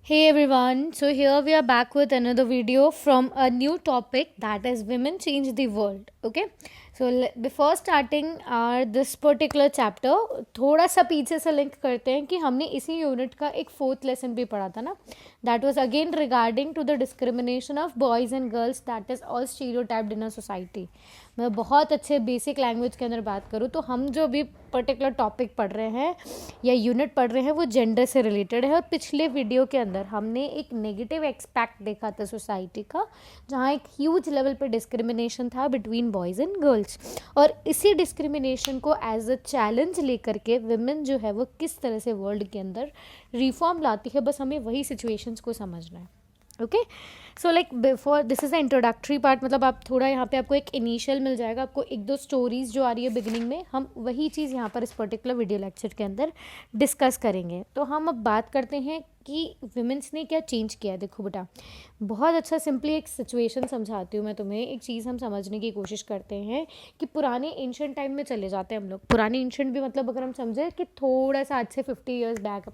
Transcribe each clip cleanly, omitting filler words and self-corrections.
Hey everyone, so here we are back with another video from a new topic that is women change the world. Okay, so before starting our this particular chapter, थोड़ा सा पीछे से link करते हैं कि हमने इसी unit का एक फोर्थ लेसन भी पढ़ा था ना. That was again regarding to the discrimination of boys and girls that is all stereotyped in a society. मैं बहुत अच्छे बेसिक लैंग्वेज के अंदर बात करूँ तो हम जो भी पर्टिकुलर टॉपिक पढ़ रहे हैं या यूनिट पढ़ रहे हैं वो जेंडर से रिलेटेड है. और पिछले वीडियो के अंदर हमने एक नेगेटिव एक्सपेक्ट देखा था सोसाइटी का, जहाँ एक ह्यूज लेवल पे डिस्क्रिमिनेशन था बिटवीन बॉयज़ एंड गर्ल्स. और इसी डिस्क्रिमिनेशन को एज अ चैलेंज लेकर के विमेन जो है वो किस तरह से वर्ल्ड के अंदर रिफॉर्म लाती है, बस हमें वही सिचुएशंस को समझना है. Okay, so like before this is the introductory part, मतलब आप थोड़ा यहाँ पे आपको एक इनिशियल मिल जाएगा, आपको एक दो स्टोरीज जो आ रही है बिगिनिंग में, हम वही चीज़ यहाँ पर इस पर्टिकुलर वीडियो लेक्चर के अंदर डिस्कस करेंगे. तो हम अब बात करते हैं कि विमेंस ने क्या चेंज किया है. देखो बेटा, बहुत अच्छा सिंपली एक सिचुएशन समझाती हूँ मैं तुम्हें. एक चीज़ हम समझने की कोशिश करते हैं कि पुराने एंशंट टाइम में चले जाते हैं हम लोग. पुराने एंशंट भी मतलब अगर हम समझे कि थोड़ा सा आज से 50 years back,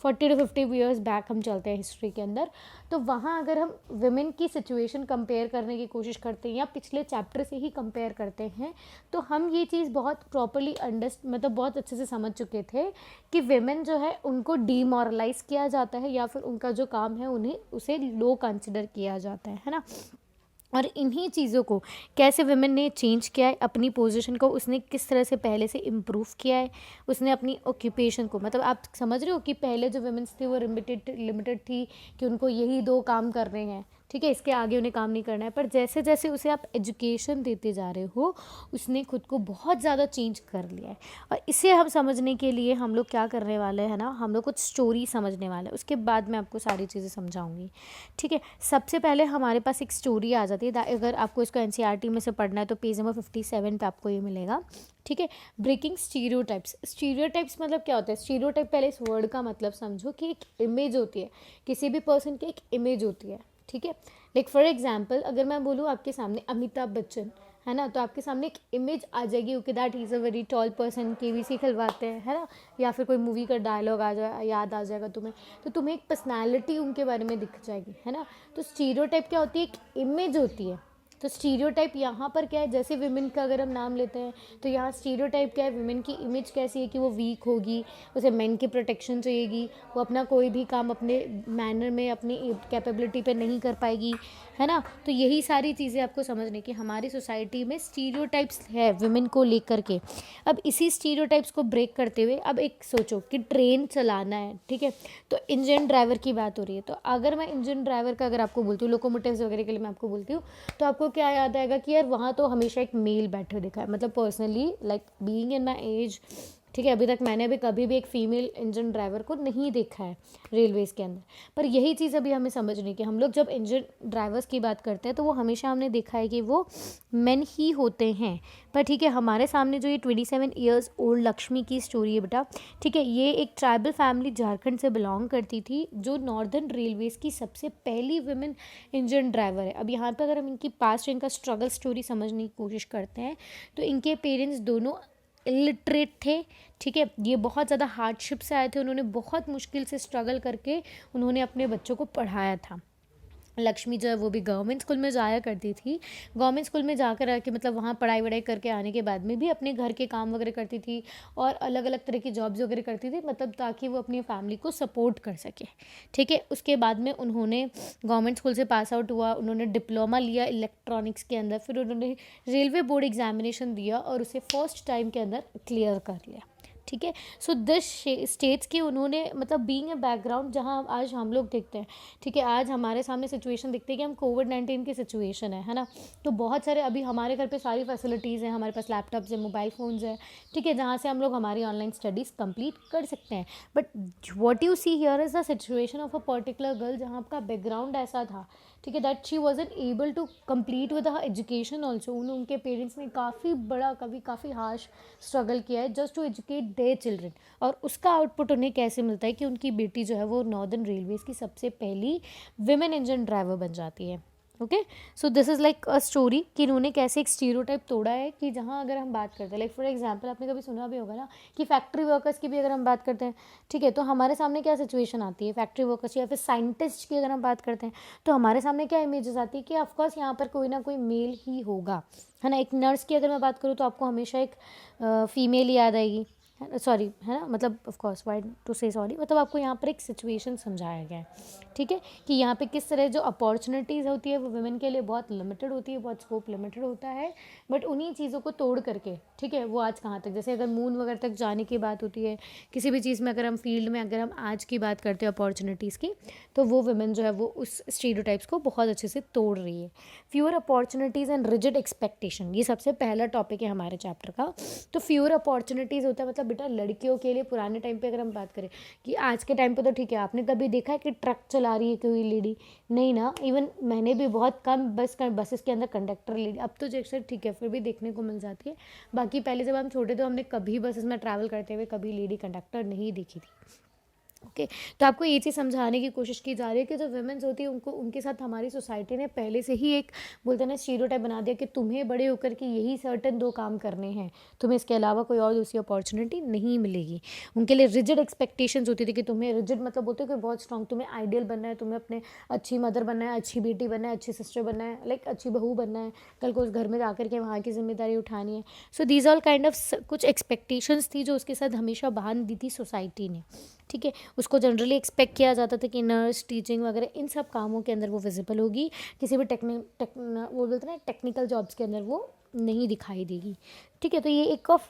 40 to 50 years back हम चलते हैं हिस्ट्री के अंदर. तो वहाँ अगर हम विमेन की सिचुएशन कंपेयर करने की कोशिश करते हैं या पिछले चैप्टर से ही कंपेयर करते हैं, तो हम ये चीज़ बहुत प्रॉपरली मतलब बहुत अच्छे से समझ चुके थे कि विमेन जो है उनको डीमोरलाइज किया जाता है या फिर उनका जो काम है उन्हें उसे लो कंसिडर किया जाता है ना. और इन्हीं चीज़ों को कैसे विमेन ने चेंज किया है, अपनी पोजीशन को उसने किस तरह से पहले से इम्प्रूव किया है. उसने अपनी ऑक्यूपेशन को, मतलब आप समझ रहे हो कि पहले जो विमेन्स थी वो लिमिटेड थी कि उनको यही दो काम करने हैं, ठीक है, इसके आगे उन्हें काम नहीं करना है. पर जैसे जैसे उसे आप एजुकेशन देते जा रहे हो उसने खुद को बहुत ज़्यादा चेंज कर लिया है. और इसे हम समझने के लिए हम लोग क्या करने वाले हैं ना, हम लोग कुछ स्टोरी समझने वाले हैं. उसके बाद मैं आपको सारी चीज़ें समझाऊंगी, ठीक है. सबसे पहले हमारे पास एक स्टोरी आ जाती है. अगर आपको इसको एनसीईआरटी में से पढ़ना है तो पेज नंबर 57 पे आपको ये मिलेगा, ठीक है. Breaking stereotypes. स्टीरियोटाइप्स मतलब क्या होता है? स्टीरियोटाइप, पहले इस वर्ड का मतलब समझो कि एक इमेज होती है, किसी भी पर्सन की एक इमेज होती है, ठीक है. लाइक फॉर एग्जाम्पल अगर मैं बोलूँ आपके सामने अमिताभ बच्चन है ना, तो आपके सामने एक इमेज आ जाएगी, okay that he is a very tall person, KBC खिलवाते हैं, है ना. या फिर कोई मूवी का डायलॉग आ जाए, याद आ जाएगा तुम्हें, तो तुम्हें एक पर्सनैलिटी उनके बारे में दिख जाएगी, है ना. तो स्टीरियोटाइप क्या होती है? एक इमेज होती है. तो स्टीरियोटाइप यहाँ पर क्या है, जैसे विमेन का अगर हम नाम लेते हैं तो यहाँ स्टीरियोटाइप क्या है, विमेन की इमेज कैसी है कि वो वीक होगी, उसे मेन की प्रोटेक्शन चाहिएगी, वो अपना कोई भी काम अपने मैनर में अपनी कैपेबिलिटी पे नहीं कर पाएगी, है ना. तो यही सारी चीज़ें आपको समझने की हमारी सोसाइटी में स्टीरियोटाइप्स है विमेन को लेकर के. अब इसी स्टीरियोटाइप्स को ब्रेक करते हुए अब एक सोचो कि ट्रेन चलाना है, ठीक है, तो इंजन ड्राइवर की बात हो रही है. तो अगर मैं इंजन ड्राइवर का अगर आपको बोलती हूँ, लोकोमोटिव्स वगैरह के लिए मैं आपको बोलती हूँ, तो आपको क्या याद आएगा कि यार वहाँ तो हमेशा एक मेल बैठे दिखा है. मतलब personally like being in my age, ठीक है, अभी तक मैंने भी कभी भी एक फ़ीमेल इंजन ड्राइवर को नहीं देखा है रेलवेज़ के अंदर. पर यही चीज़ अभी हमें समझनी कि हम लोग जब इंजन ड्राइवर्स की बात करते हैं तो वो हमेशा हमने देखा है कि वो मेन ही होते हैं. पर ठीक है, हमारे सामने जो ये 27 ईयर्स ओल्ड लक्ष्मी की स्टोरी है बेटा, ठीक है, ये एक ट्राइबल फैमिली झारखंड से बिलोंग करती थी जो नॉर्दर्न रेलवेज़ की सबसे पहली वुमेन इंजन ड्राइवर है. अब यहाँ पर अगर हम इनकी पास्ट, इनका स्ट्रगल स्टोरी समझने की कोशिश करते हैं तो इनके पेरेंट्स दोनों इलिटरेट थे, ठीक है. ये बहुत ज़्यादा हार्डशिप से आए थे, उन्होंने बहुत मुश्किल से स्ट्रगल करके उन्होंने अपने बच्चों को पढ़ाया था. लक्ष्मी जो है वो भी गवर्नमेंट स्कूल में जाया करती थी. गवर्नमेंट स्कूल में जाकर आके मतलब वहाँ पढ़ाई वढ़ाई करके आने के बाद में भी अपने घर के काम वगैरह करती थी और अलग अलग तरह की जॉब्स वगैरह करती थी, मतलब ताकि वो अपनी फैमिली को सपोर्ट कर सके, ठीक है. उसके बाद में उन्होंने गवर्नमेंट स्कूल से पास आउट हुआ, उन्होंने डिप्लोमा लिया इलेक्ट्रॉनिक्स के अंदर, फिर उन्होंने रेलवे बोर्ड एग्जामिनेशन दिया और उसे फर्स्ट टाइम के अंदर क्लियर कर लिया, ठीक है. सो दिस स्टेट्स की उन्होंने मतलब बीइंग ए बैकग्राउंड जहाँ आज हम लोग देखते हैं, ठीक है, आज हमारे सामने सिचुएशन दिखती है कि हम कोविड-19 की सिचुएशन है ना. तो बहुत सारे अभी हमारे घर पे सारी फैसिलिटीज़ हैं, हमारे पास लैपटॉप्स है, मोबाइल फ़ोन्स है, ठीक है, जहाँ से हम लोग हमारी ऑनलाइन स्टडीज़ कंप्लीट कर सकते हैं. But what you see here is the situation of a particular girl जहाँ आपका बैकग्राउंड ऐसा था, ठीक है, that she wasn't able to complete with her education also. उनके पेरेंट्स ने काफ़ी हार्श स्ट्रगल किया है just to educate their children. और उसका आउटपुट उन्हें कैसे मिलता है कि उनकी बेटी जो है वो नॉर्दर्न रेलवेज़ की सबसे पहली विमेन इंजन ड्राइवर बन जाती है. Okay, so this is like a story कि इन्होंने कैसे एक स्टीरियोटाइप तोड़ा है कि जहाँ अगर हम बात करते हैं, लाइक फॉर एग्जांपल आपने कभी सुना भी होगा ना कि फैक्ट्री वर्कर्स की भी अगर हम बात करते हैं, ठीक है, तो हमारे सामने क्या सिचुएशन आती है फैक्ट्री वर्कर्स या फिर साइंटिस्ट की अगर हम बात करते हैं, तो हमारे सामने क्या इमेजेस आती है कि ऑफकोर्स यहाँ पर कोई ना कोई मेल ही होगा, है ना। एक नर्स की अगर मैं बात करूँ तो आपको हमेशा एक फीमेल याद आएगी, सॉरी, है ना, मतलब ऑफ कोर्स वाई टू से सॉरी, मतलब आपको यहाँ पर एक सिचुएशन समझाया गया है, ठीक है, कि यहाँ पे किस तरह जो अपॉर्चुनिटीज़ होती है वो वुमेन के लिए बहुत लिमिटेड होती है, बहुत स्कोप लिमिटेड होता है, बट उन्हीं चीज़ों को तोड़ करके, ठीक है, वो आज कहाँ तक, जैसे अगर मून वगैरह तक जाने की बात होती है, किसी भी चीज़ में अगर हम फील्ड में अगर हम आज की बात करते हैं अपॉर्चुनिटीज़ की, तो वो वुमेन जो है वो उस स्टीरियोटाइप्स को बहुत अच्छे से तोड़ रही है। Fewer opportunities and rigid expectation, ये सबसे पहला टॉपिक है हमारे चैप्टर का। तो फ्यूअर अपॉर्चुनिटीज़ होता है मतलब बेटा लड़कियों के लिए पुराने टाइम पे अगर हम बात करें कि आज के टाइम पे तो ठीक है, आपने कभी देखा है कि ट्रक चला रही है कोई लेडी, नहीं ना, इवन मैंने भी बहुत कम बसेस के अंदर कंडक्टर लेडी, अब तो जैसे ठीक है फिर भी देखने को मिल जाती है, बाकी पहले जब हम छोटे थे हमने कभी बसेस में ट्रैवल करते हुए कभी लेडी कंडक्टर नहीं देखी थी। ओके, तो आपको ये चीज़ समझाने की कोशिश की जा रही है कि जो वुमेन्स होती है उनको, उनके साथ हमारी सोसाइटी ने पहले से ही एक बोलते हैं ना स्टीरियोटाइप बना दिया कि तुम्हें बड़े होकर के यही सर्टेन 2 काम करने हैं, तुम्हें इसके अलावा कोई और दूसरी अपॉर्चुनिटी नहीं मिलेगी। उनके लिए रिजिड एक्सपेक्टेशंस होती थी कि तुम्हें, रिजिड मतलब बोलते हैं कि बहुत स्ट्रॉन्ग, तुम्हें आइडियल बनना है, तुम्हें अपने अच्छी मदर बनना है, अच्छी बेटी बनना है, अच्छी सिस्टर बनना है, लाइक अच्छी बहू बनना है, कल को उस घर में जाकर के वहाँ की जिम्मेदारी उठानी है। So these all kind of कुछ एक्सपेक्टेशंस थी जो उसके साथ हमेशा बांध दी थी सोसाइटी ने, ठीक है। उसको जनरली एक्सपेक्ट किया जाता था कि नर्स, टीचिंग वगैरह इन सब कामों के अंदर वो विजिबल होगी, किसी भी वो बोलते हैं टेक्निकल जॉब्स के अंदर वो नहीं दिखाई देगी, ठीक है। तो ये एक ऑफ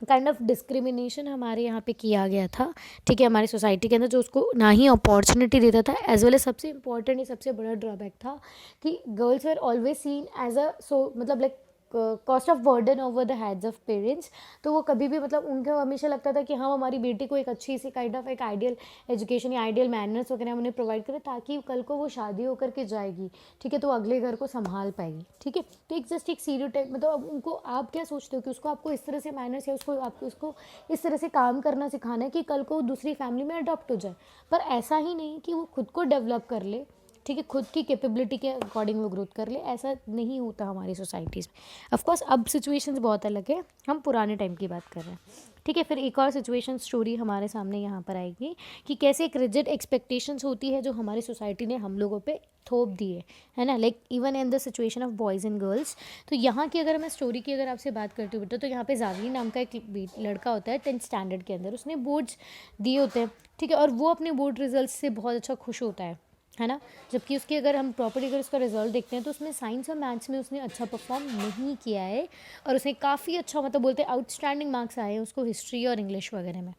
काइंड ऑफ डिस्क्रिमिनेशन हमारे यहाँ पे किया गया था, ठीक है, हमारी सोसाइटी के अंदर, जो उसको ना ही अपॉर्चुनिटी देता था, एज वेल एज सबसे इंपॉर्टेंट, ये सबसे बड़ा ड्रॉबैक था कि girls were always seen as a, so मतलब like cost of burden over the heads of parents. तो वो कभी भी मतलब उनको हमेशा लगता था कि हाँ हमारी बेटी को एक अच्छी सी काइंड ऑफ एक आइडियल एजुकेशन या आइडियल मैनर्स वगैरह हम उन्हें प्रोवाइड करें ताकि कल को वो शादी होकर के जाएगी, ठीक है, तो अगले घर को संभाल पाएगी, ठीक है। तो एक जस्ट एक स्टीरियोटाइप, मतलब अब उनको आप क्या सोचते हो कि उसको आपको इस तरह से मैनर्स या उसको आपको उसको इस तरह से काम करना सिखाना है कि कल को दूसरी फैमिली में अडॉप्ट हो जाए, पर ऐसा ही नहीं कि वो खुद को डेवलप कर ले, ठीक है, खुद की कैपेबिलिटी के अकॉर्डिंग वो ग्रोथ कर ले, ऐसा नहीं होता हमारी सोसाइटीज़ में। ऑफकोर्स अब सिचुएशंस बहुत अलग है, हम पुराने टाइम की बात कर रहे हैं, ठीक है। फिर एक और सिचुएशन स्टोरी हमारे सामने यहाँ पर आएगी कि कैसे एक रिजिड एक्सपेक्टेशंस होती है जो हमारी सोसाइटी ने हम लोगों पे थोप दी है ना, like even in the situation of boys and girls. तो यहाँ की अगर मैं स्टोरी की अगर आपसे बात करती हूँ बेटा, तो यहाँ पे जावी नाम का एक लड़का होता है 10th स्टैंडर्ड के अंदर, उसने बोर्ड्स दिए होते हैं, ठीक है, और वो अपने बोर्ड रिजल्ट से बहुत अच्छा खुश होता है ना। जबकि उसकी अगर हम प्रॉपर्ली अगर उसका रिजल्ट देखते हैं तो उसमें साइंस और मैथ्स में उसने अच्छा परफॉर्म नहीं किया है, और उसने काफ़ी अच्छा मतलब बोलते हैं आउटस्टैंडिंग मार्क्स आए हैं उसको हिस्ट्री और इंग्लिश वगैरह में,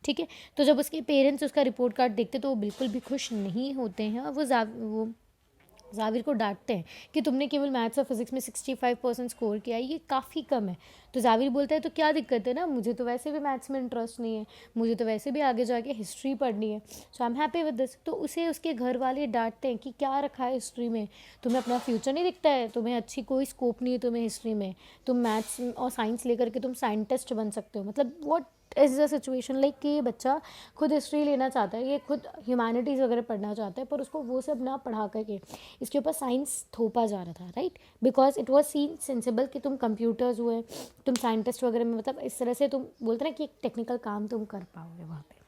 ठीक है। तो जब उसके पेरेंट्स उसका रिपोर्ट कार्ड देखते तो वो बिल्कुल भी खुश नहीं होते हैं, और वो जाविर को डांटते हैं कि तुमने केवल मैथ्स और फिजिक्स में 65% स्कोर किया है, ये काफ़ी कम है। तो जाविर बोलता है तो क्या दिक्कत है ना, मुझे तो वैसे भी मैथ्स में इंटरेस्ट नहीं है, मुझे तो वैसे भी आगे जाके हिस्ट्री पढ़नी है, so I am happy with this. तो उसे उसके घर वाले डांटते हैं कि क्या रखा है हिस्ट्री में, तुम्हें अपना फ्यूचर नहीं दिखता है, तुम्हें अच्छी कोई स्कोप नहीं है तुम्हें हिस्ट्री में, तुम मैथ्स और साइंस लेकर के तुम साइंटिस्ट बन सकते हो। मतलब what is the situation, like कि ये बच्चा खुद हिस्ट्री लेना चाहता है, ये खुद ह्यूमैनिटीज़ वगैरह पढ़ना चाहता है, पर उसको वो सब ना पढ़ा करके इसके ऊपर साइंस थोपा जा रहा था, right, because it was seen sensible कि तुम कंप्यूटर्स हुए, तुम साइंटिस्ट वगैरह में, मतलब इस तरह से तुम बोलते ना कि एक टेक्निकल काम तुम कर पाओगे वहाँ पे।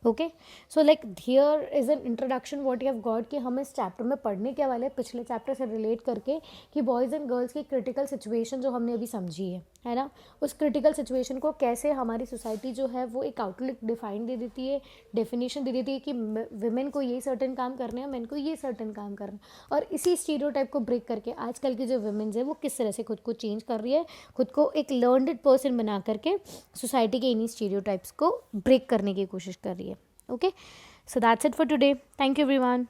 Okay, so like here is an introduction what you have got कि हम इस चैप्टर में पढ़ने के वाले पिछले चैप्टर से रिलेट करके कि बॉयज़ एंड गर्ल्स की क्रिटिकल सिचुएशन जो हमने अभी समझी है ना, उस क्रिटिकल सिचुएशन को कैसे हमारी सोसाइटी जो है वो एक आउटलुक डिफाइन दे देती है, डेफिनेशन दे देती है कि विमेन को ये सर्टेन काम करने हैं, मेन को ये सर्टेन काम करना, और इसी स्टीरियोटाइप को ब्रेक करके आजकल की जो विमेन्स है वो किस तरह से खुद को चेंज कर रही है, खुद को एक लर्नड पर्सन बना करके सोसाइटी के इन्हीं स्टीरियोटाइप्स को ब्रेक करने की कोशिश कर रही है। Okay, so that's it for today. Thank you everyone.